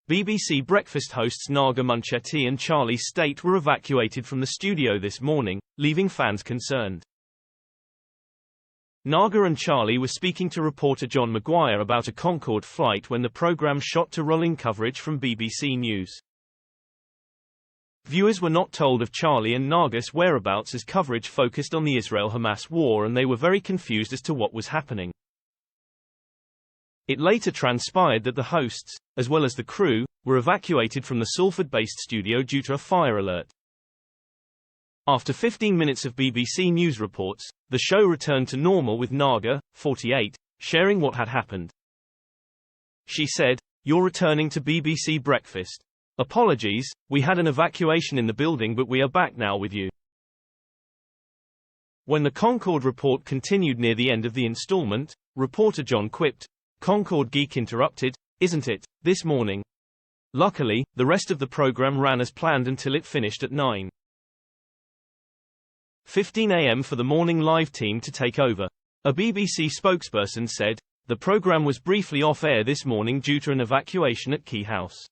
BBC Breakfast hosts Naga, Munchetty and Charlie Stayt were evacuated from the studio this morning, leaving fans concerned. Naga and Charlie were speaking to reporter John Maguire about a Concord flight when the programme shot to rolling coverage from BBC News. Viewers were not told of Charlie and Naga's whereabouts as coverage focused on the Israel-Hamas war, and they were very confused as to what was happening. It later transpired that the hosts, as well as the crew, were evacuated from the Salford-based studio due to a fire alert. After 15 minutes of BBC News reports, the show returned to normal with Naga, 48, sharing what had happened. She said, "You're returning to BBC Breakfast. Apologies, we had an evacuation in the building, but we are back now with you." When the Concord report continued near the end of the installment, reporter John quipped, "Concord geek interrupted, isn't it, this morning?" Luckily, the rest of the program ran as planned until it finished at 9:15 a.m. for the morning live team to take over. A BBC spokesperson said, "The program was briefly off-air this morning due to an evacuation at Key House."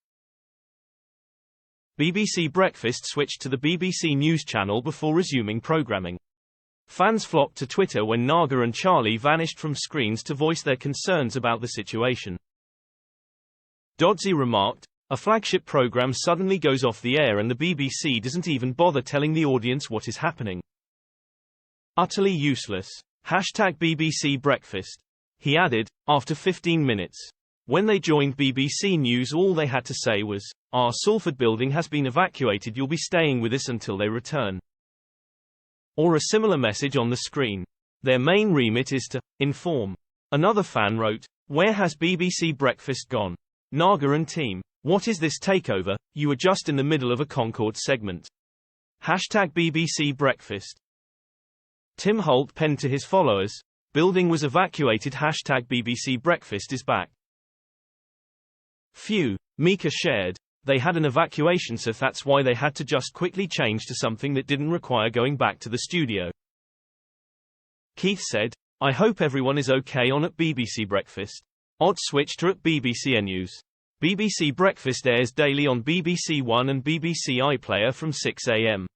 BBC Breakfast switched to the BBC News channel before resuming programming. Fans flocked to Twitter when Naga and Charlie vanished from screens to voice their concerns about the situation. Dodsey remarked, "A flagship program suddenly goes off the air and the BBC doesn't even bother telling the audience what is happening. Utterly useless. #BBC Breakfast." He added, after 15 minutes. When they joined BBC News, all they had to say was, "Our Salford building has been evacuated, you'll be staying with us until they return." Or a similar message on the screen. Their main remit is to inform. Another fan wrote, "Where has BBC Breakfast gone? Naga and team. What is this takeover? You were just in the middle of a Concord segment. #BBC Breakfast." Tim Holt penned to his followers, "Building was evacuated. #BBC Breakfast is back." Phew, Mika shared, "They had an evacuation, so that's why they had to just quickly change to something that didn't require going back to the studio." Keith said, "I hope everyone is okay on at BBC Breakfast. Odd switch to at BBC News. BBC Breakfast airs daily on BBC One and BBC iPlayer from 6 a.m.